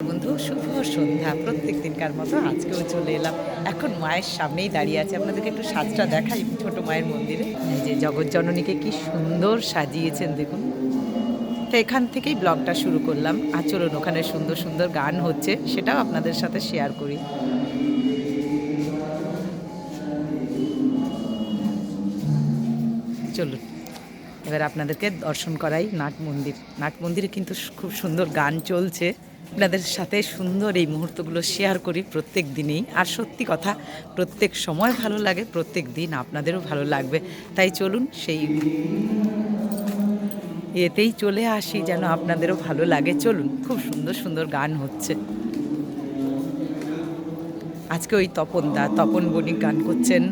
বন্ধু শুভ সন্ধ্যা। প্রত্যেক দিনকার মতো আজকেও চলে এলাম। এখন মায়ের সামনেই দাঁড়িয়ে আছে, আপনাদেরকে একটু সাজটা দেখাই ছোট মায়ের মন্দিরে। এই যে জগৎজননীকে কি সুন্দর সাজিয়েছেন দেখুন। তো এখান থেকেই ব্লগটা শুরু করলাম। আর চলুন, ওখানে সুন্দর সুন্দর গান হচ্ছে, সেটাও আপনাদের সাথে শেয়ার করি। চলুন এবার আপনাদেরকে দর্শন করাই নাট মন্দির। নাট মন্দিরে কিন্তু খুব সুন্দর গান চলছে। আপনাদের সাথে সুন্দর এই মুহূর্তগুলো শেয়ার করি প্রত্যেক দিনেই। আর সত্যি কথা, প্রত্যেক সময় ভালো লাগে, প্রত্যেক দিন আপনাদেরও ভালো লাগবে। তাই চলুন সেই এতেই চলে আসি যেন আপনাদেরও ভালো লাগে। চলুন, খুব সুন্দর সুন্দর গান হচ্ছে। আজকে ওই তপন বণিক গান করছেন।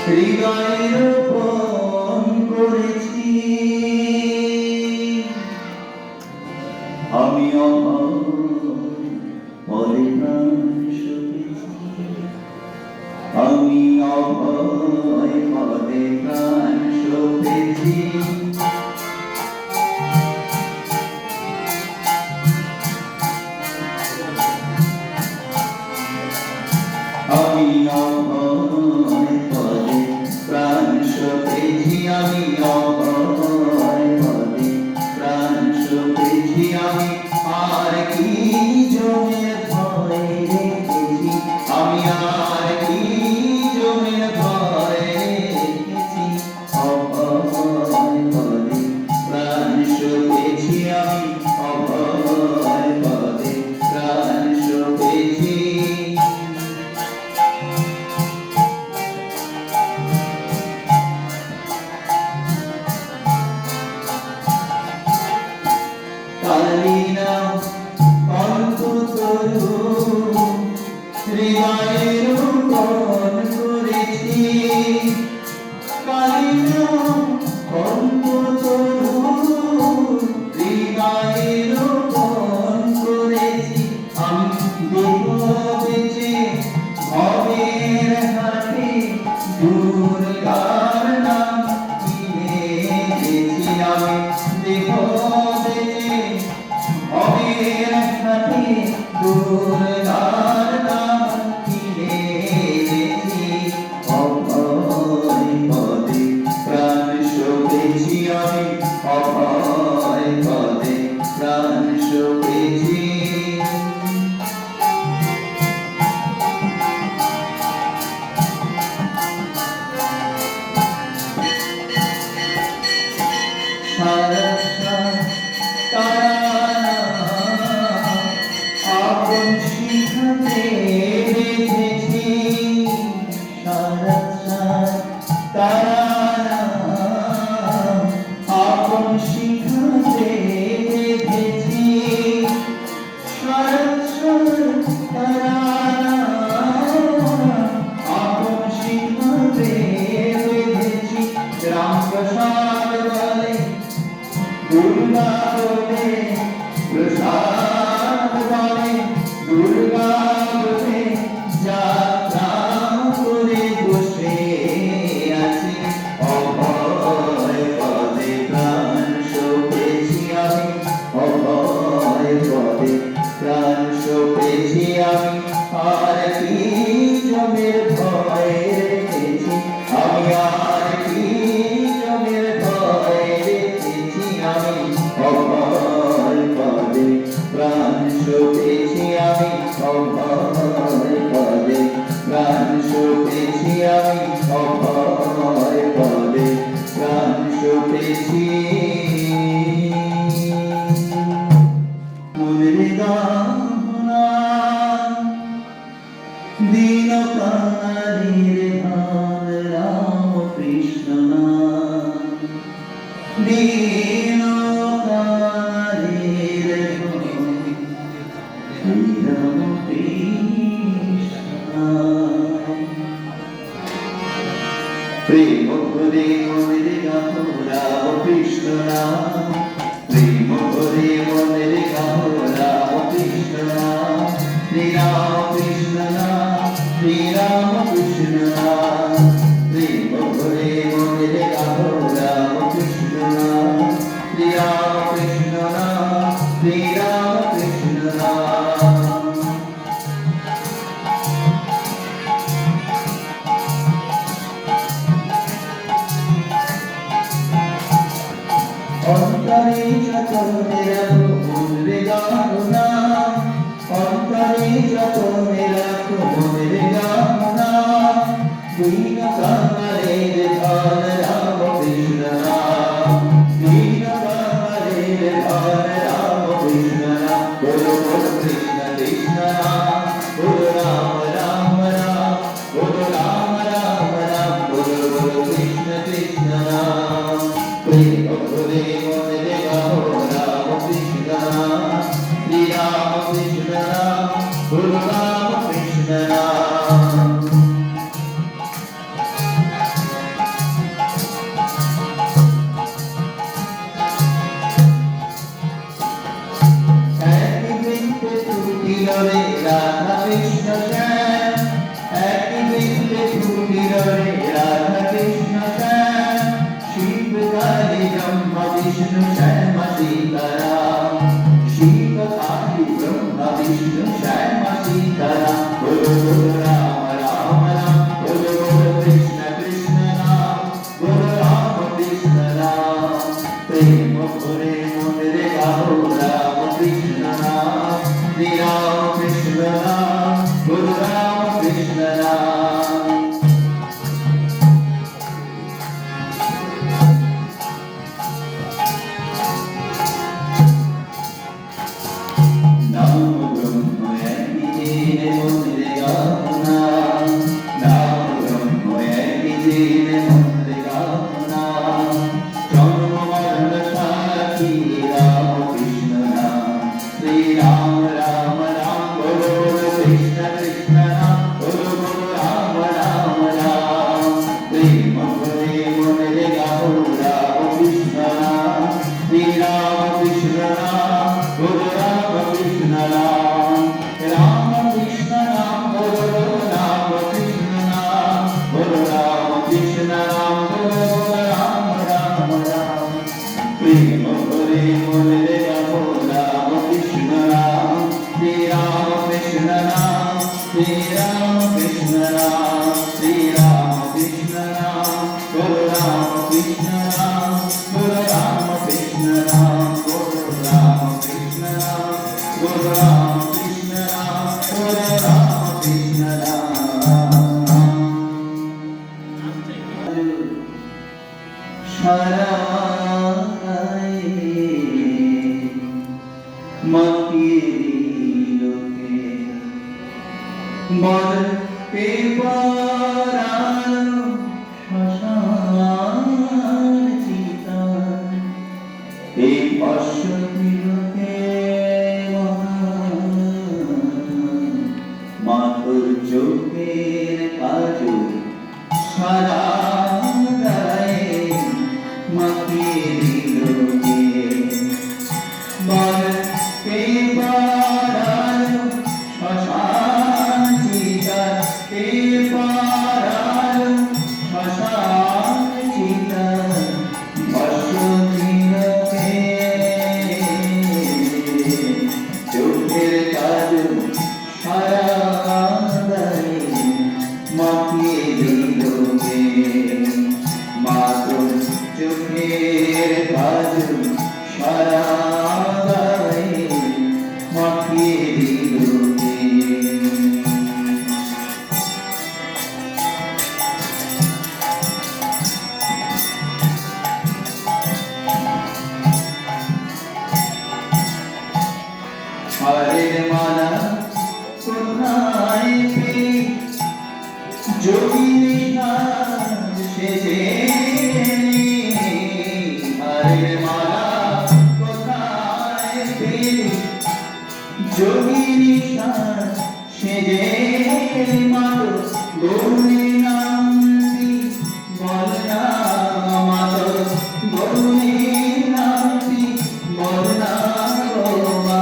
হৃদয়ে রোপণ করেছি আমি পদে প্রাণ শুনেছি আমি অভয় পদে প্রাণ শুনেছি আমি অভয় পদে প্রাণ আমি দেহ বেঁচে অবের সাথে দুর্গার নাম কিনে এনেছি অভয় পদে প্রাণ শোকেছি আমি অভয় পদে প্রাণ শোকেছি আপন শিখাতে বেঁধেছি তারা আপন শিখাতে বেঁধেছি তারা আপন শিখাতে বেঁধেছি রামপ্রসাদ বলে দুর্গা বলে প্রসাদ বলে দুর্গা বলে যাত্রা করে বসে আছি অভয় পদে প্রাণ শোকেছি আমি অভয় পদে প্রাণ শোকেছি আমি আর কি জমের ভয় রেখেছি আমি আর কি জমের ভয় রেখেছি আমি অভয় পদে প্রাণ শোকেছি আমি অভয় পদে প্রাণ শোকেছি আমি অভয় পদে প্রাণ শোকেছি মনের গানা দীন কানারির ধান রাম কৃষ্ণ নাম দীন কানারির ধান রাম কৃষ্ণ নাম প্রেম করে মনের গাথো রাম কৃষ্ণ নাম প্রেম করে মনের গাথো রাম কৃষ্ণ নাম শ্রী রাম কৃষ্ণ নাম শ্রী রাম কৃষ্ণ নাম প্রেম করে মনের গাথো রাম কৃষ্ণ নাম শ্রী রাম কৃষ্ণ নাম শ্রী রাম কৃষ্ণ নাম অন্তরে যত নিরাপো মনের গানা অন্তরে যত নিরাপো মনের গানা দীন কানারের ধান রাম কৃষ্ণ নাম দীন কানারের ধান রাম কৃষ্ণ নাম বলো বলো কৃষ্ণ কৃষ্ণ নাম বলো রাম রাম রাম বলো রাম রাম রাম বলো বলো কৃষ্ণ কৃষ্ণ নাম প্রেম করে মনের গাথো রাম কৃষ্ণ নাম শ্রী রাম কৃষ্ণ নাম গুরু রাম কৃষ্ণ নাম একই বৃন্তে ফুটিল রে রাধা কৃষ্ণ শ্যাম একই বৃন্তে ফুটিল রে রাধা কৃষ্ণ শ্যাম শিব কালী ব্রহ্মা বিষ্ণু শ্যামা সীতারাম শিব কালী ব্রহ্মা বিষ্ণু শ্যামা সীতারাম বলো বলো রাম রাম রাম বলো বলো কৃষ্ণ কৃষ্ণ নাম বলো রাম কৃষ্ণ নাম প্রেম করে মনের গাথো রাম কৃষ্ণ নাম শ্রী রাম কৃষ্ণ নাম গুরু রাম কৃষ্ণ নাম নাম ব্রহ্ম একই দিনে মনের গাথনা নাম ব্রহ্ম একই দিনে মনের গাথনা জন্ম মরণ সাথী প্রেম ভরে মনে গাবো রাম কৃষ্ণ রাম শ্রী রাম কৃষ্ণ রাম শ্রী রাম কৃষ্ণ রাম শ্রী রাম কৃষ্ণ রাম গুরু রাম কৃষ্ণ রাম গুরু রাম কৃষ্ণ রাম গুরু রাম কৃষ্ণ রাম গুরু রাম কৃষ্ণ রাম গুরু রাম কৃষ্ণ রাম মাটিয়ে দিলকে মন পেপারানো শ্মশান চিতা এই অশ্বতিলকে মাথুর চোখের কাজল সারা গায়ে মাটিয়ে দিলকে মন পেপারানো শ্মশান চিতা পেপারানো শ্মশান চিতা অশ্বতিলকে চোখের কাজল সারা গায়ে মাটিয়ে দিলকে মাতর চোখের কাজল সারা গায়ে মাটিয়ে দিলকে হারের মালা কোথায় পেয়ে যোগিনী সাজ সেজে হারের মালা কোথায় পেয়ে যোগিনী সাজ সেজে মাতো গৌরী নাম দি বল না মাতো গৌরী নাম দি বল না গো মা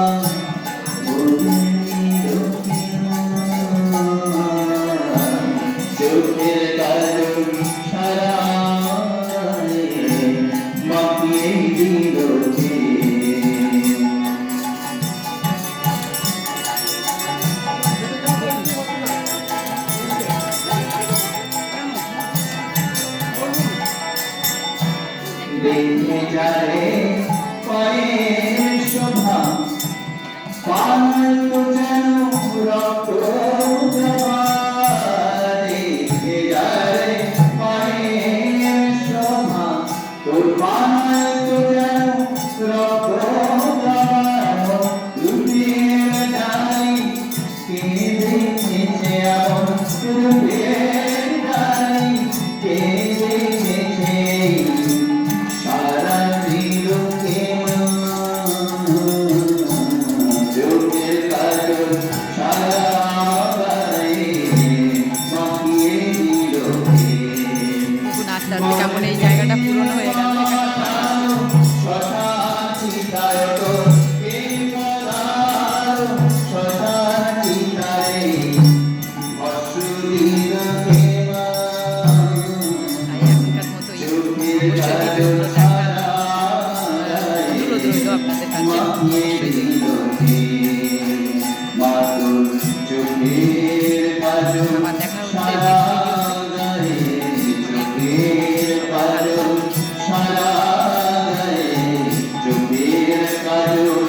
চোখের কাজল সারা মাপিয়ে দিলকে দেখে যারে পায়ের শোভা পান তো যেন রক্ত জবা দেখে যারে পায়ের শোভা তোর পান তো যেন রক্ত জবা রূপের ডালি কে দেখেছে এমন রূপের ডালি কে দেখেছে সারা দিলকে চোখের কাজল সারা গায়ে মাখিয়ে দিলকে দেখুন আস্তে আস্তে কেমন এই জায়গাটা পূরণ হয়ে গেল। শ্মশান চিতায় তো এই পদার শ্মশান চিতায় অসুরিলকে মা এখনকার মতো চোখের কাজল সারা গায়ে আপনাদের কাছে মাখিয়ে দিলকে মাতর চোখের কাজল আমার দেখা হচ্ছে সারা গায়ে চোখের কাজল সারা গায়ে চোখের কাজল